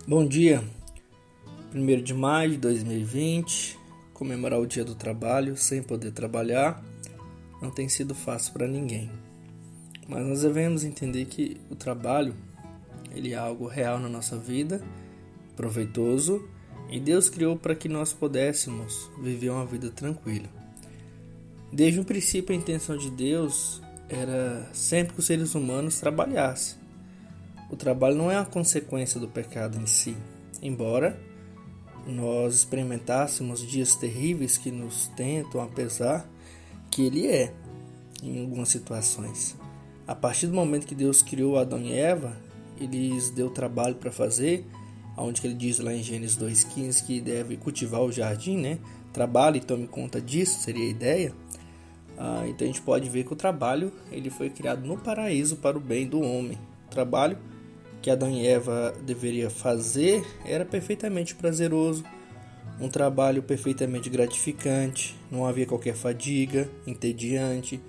Bom dia, 1º de maio de 2020, comemorar o Dia do Trabalho sem poder trabalhar não tem sido fácil para ninguém. Mas nós devemos entender que o trabalho ele é algo real na nossa vida, proveitoso, e Deus criou para que nós pudéssemos viver uma vida tranquila. Desde o princípio, a intenção de Deus era sempre que os seres humanos trabalhassem. O trabalho não é uma consequência do pecado em si, embora nós experimentássemos dias terríveis que nos tentam, apesar que ele é, em algumas situações. A partir do momento que Deus criou Adão e Eva, ele lhes deu trabalho para fazer, onde ele diz lá em Gênesis 2,15 que deve cultivar o jardim, Trabalhe e tome conta disso, seria a ideia. Então a gente pode ver que o trabalho ele foi criado no paraíso para o bem do homem. O trabalho que Adão e Eva deveria fazer era perfeitamente prazeroso, um trabalho perfeitamente gratificante, não havia qualquer fadiga, entediante,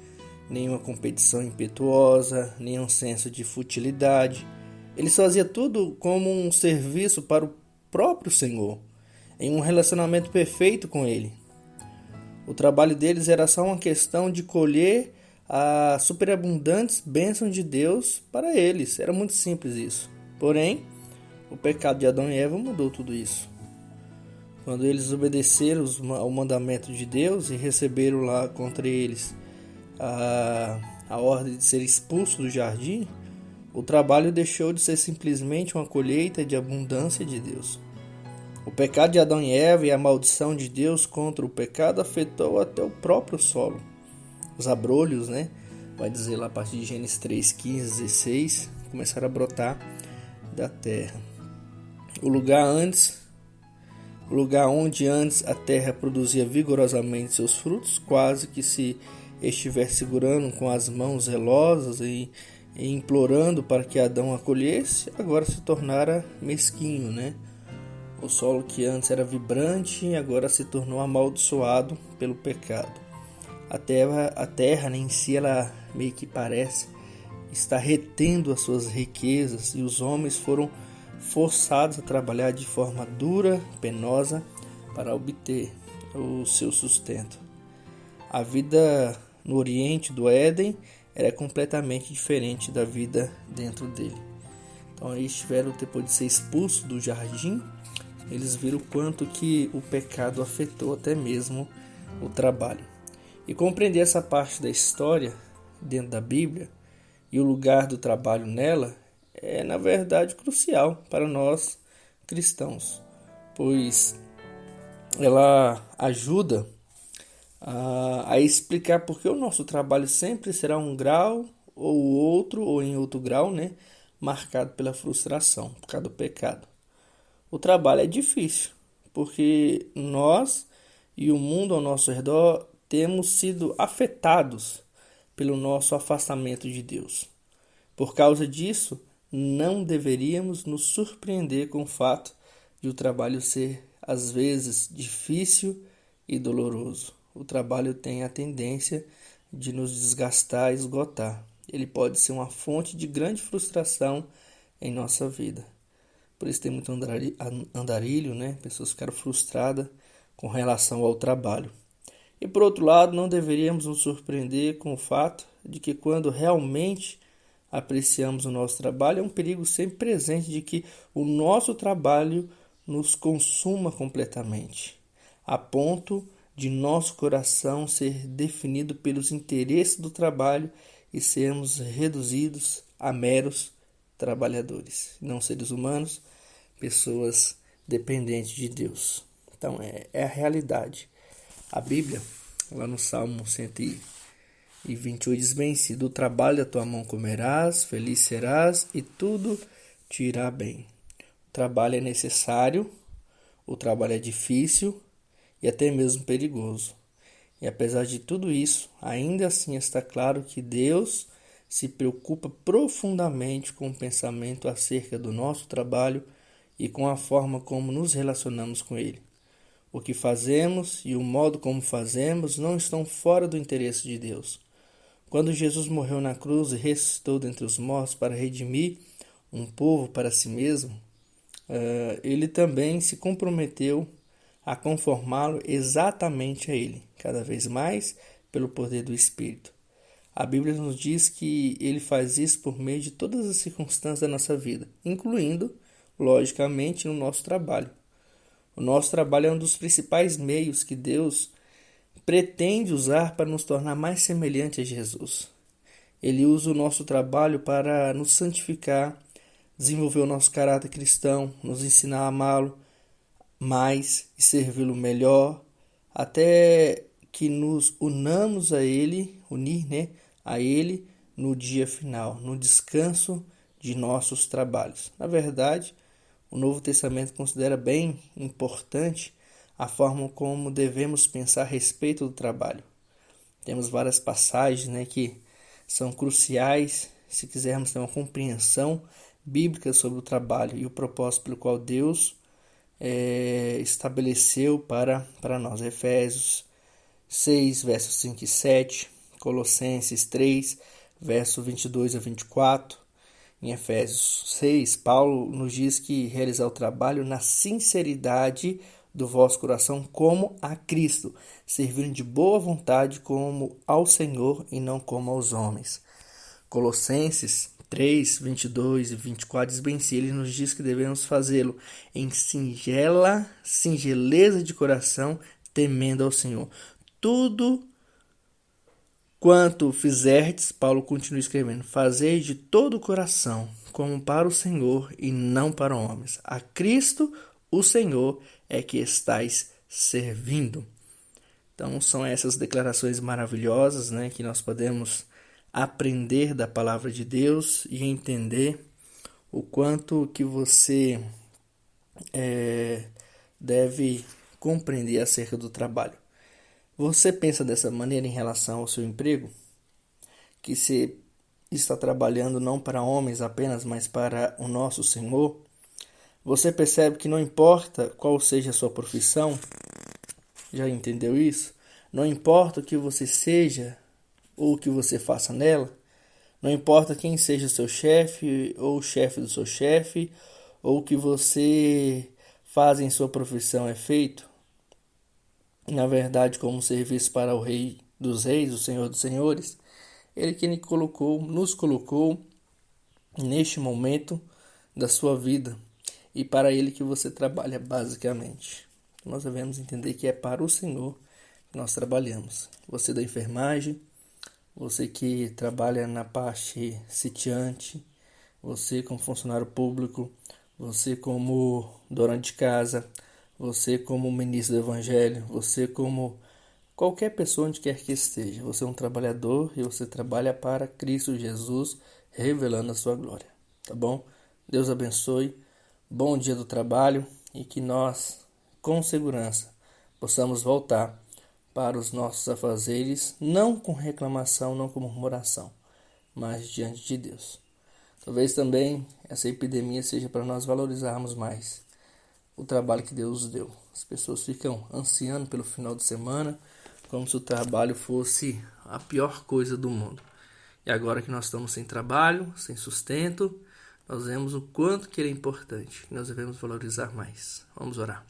nenhuma competição impetuosa, nenhum senso de futilidade. Eles faziam tudo como um serviço para o próprio Senhor, em um relacionamento perfeito com Ele. O trabalho deles era só uma questão de colher as superabundantes bênçãos de Deus para eles. Era muito simples isso. Porém, o pecado de Adão e Eva mudou tudo isso. Quando eles obedeceram ao mandamento de Deus e receberam lá contra eles a ordem de ser expulsos do jardim, o trabalho deixou de ser simplesmente uma colheita de abundância de Deus. O pecado de Adão e Eva e a maldição de Deus contra o pecado afetou até o próprio solo. Os abrolhos, vai dizer lá a partir de Gênesis 3:15, 16, começaram a brotar da terra. O lugar onde antes a terra produzia vigorosamente seus frutos, quase que se estivesse segurando com as mãos zelosas e implorando para que Adão a colhesse, agora se tornara mesquinho, O solo que antes era vibrante, agora se tornou amaldiçoado pelo pecado. A terra em si, ela meio que parece estar retendo as suas riquezas e os homens foram forçados a trabalhar de forma dura, penosa, para obter o seu sustento. A vida no Oriente do Éden era completamente diferente da vida dentro dele. Então eles tiveram, depois de ser expulsos do jardim, eles viram o quanto que o pecado afetou até mesmo o trabalho. E compreender essa parte da história dentro da Bíblia e o lugar do trabalho nela é, na verdade, crucial para nós cristãos, pois ela ajuda a explicar por que o nosso trabalho sempre será um grau ou em outro grau, marcado pela frustração, por causa do pecado. O trabalho é difícil, porque nós e o mundo ao nosso redor temos sido afetados pelo nosso afastamento de Deus. Por causa disso, não deveríamos nos surpreender com o fato de o trabalho ser, às vezes, difícil e doloroso. O trabalho tem a tendência de nos desgastar e esgotar. Ele pode ser uma fonte de grande frustração em nossa vida. Por isso tem muito andarilho, Pessoas ficaram frustradas com relação ao trabalho. E por outro lado, não deveríamos nos surpreender com o fato de que quando realmente apreciamos o nosso trabalho, é um perigo sempre presente de que o nosso trabalho nos consuma completamente, a ponto de nosso coração ser definido pelos interesses do trabalho e sermos reduzidos a meros trabalhadores, não seres humanos, pessoas dependentes de Deus. Então é a realidade. A Bíblia, lá no Salmo 128, diz bem: se do trabalho da tua mão comerás, feliz serás e tudo te irá bem. O trabalho é necessário, o trabalho é difícil e até mesmo perigoso. E apesar de tudo isso, ainda assim está claro que Deus se preocupa profundamente com o pensamento acerca do nosso trabalho e com a forma como nos relacionamos com Ele. O que fazemos e o modo como fazemos não estão fora do interesse de Deus. Quando Jesus morreu na cruz e ressuscitou dentre os mortos para redimir um povo para si mesmo, ele também se comprometeu a conformá-lo exatamente a ele, cada vez mais pelo poder do Espírito. A Bíblia nos diz que ele faz isso por meio de todas as circunstâncias da nossa vida, incluindo, logicamente, no nosso trabalho. O nosso trabalho é um dos principais meios que Deus pretende usar para nos tornar mais semelhante a Jesus. Ele usa o nosso trabalho para nos santificar, desenvolver o nosso caráter cristão, nos ensinar a amá-lo mais e servi-lo melhor, até que nos unamos a Ele, a Ele no dia final, no descanso de nossos trabalhos. Na verdade, o Novo Testamento considera bem importante a forma como devemos pensar a respeito do trabalho. Temos várias passagens, que são cruciais se quisermos ter uma compreensão bíblica sobre o trabalho e o propósito pelo qual Deus estabeleceu para nós. Efésios 6, versos 5 e 7, Colossenses 3, versos 22 a 24. Em Efésios 6, Paulo nos diz que realizar o trabalho na sinceridade do vosso coração como a Cristo, servindo de boa vontade como ao Senhor e não como aos homens. Colossenses 3, 22 e 24 diz bem assim, ele nos diz que devemos fazê-lo em singeleza de coração, temendo ao Senhor. Tudo quanto fizerdes, Paulo continua escrevendo, fazei de todo o coração, como para o Senhor e não para homens. A Cristo, o Senhor, é que estais servindo. Então, são essas declarações maravilhosas, que nós podemos aprender da palavra de Deus e entender o quanto que você deve compreender acerca do trabalho. Você pensa dessa maneira em relação ao seu emprego? Que você está trabalhando não para homens apenas, mas para o nosso Senhor? Você percebe que não importa qual seja a sua profissão? Já entendeu isso? Não importa o que você seja ou o que você faça nela? Não importa quem seja o seu chefe ou o chefe do seu chefe, ou o que você faz em sua profissão é feito? Na verdade, como serviço para o Rei dos Reis, o Senhor dos Senhores, Ele que nos colocou neste momento da sua vida e para Ele que você trabalha basicamente. Nós devemos entender que é para o Senhor que nós trabalhamos. Você da enfermagem, você que trabalha na parte sitiante, você como funcionário público, você como dona de casa, você como ministro do Evangelho, você como qualquer pessoa onde quer que esteja. Você é um trabalhador e você trabalha para Cristo Jesus, revelando a sua glória. Tá bom? Deus abençoe. Bom dia do trabalho e que nós, com segurança, possamos voltar para os nossos afazeres, não com reclamação, não com murmuração, mas diante de Deus. Talvez também essa epidemia seja para nós valorizarmos mais o trabalho que Deus nos deu. As pessoas ficam ansiando pelo final de semana, como se o trabalho fosse a pior coisa do mundo. E agora que nós estamos sem trabalho, sem sustento, nós vemos o quanto que ele é importante. Nós devemos valorizar mais. Vamos orar.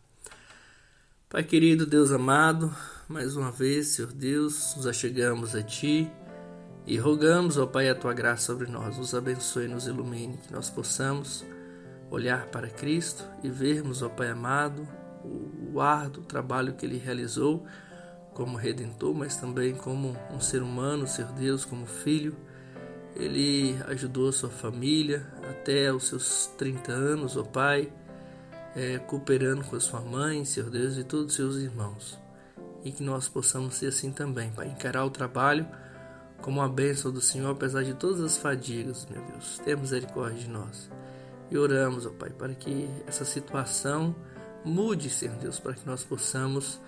Pai querido, Deus amado, mais uma vez, Senhor Deus, nos achegamos a Ti e rogamos, ó Pai, a Tua graça sobre nós. Nos abençoe, nos ilumine, que nós possamos olhar para Cristo e vermos, ó Pai amado, o árduo trabalho que Ele realizou como Redentor, mas também como um ser humano, Senhor Deus, como filho. Ele ajudou a sua família até os seus 30 anos, ó Pai, cooperando com a sua mãe, Senhor Deus, e todos os seus irmãos. E que nós possamos ser assim também, Pai, encarar o trabalho como a bênção do Senhor, apesar de todas as fadigas, meu Deus. Tenha misericórdia de nós. E oramos, ó Pai, para que essa situação mude, Senhor Deus, para que nós possamos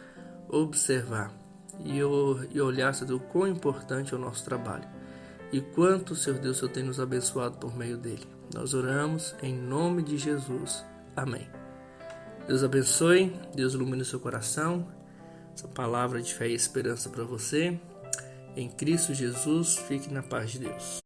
observar e olhar, Senhor Deus, o quão importante é o nosso trabalho e quanto, Senhor Deus, o Senhor tem nos abençoado por meio dele. Nós oramos em nome de Jesus. Amém. Deus abençoe, Deus ilumine o seu coração. Essa palavra de fé e esperança para você. Em Cristo Jesus, fique na paz de Deus.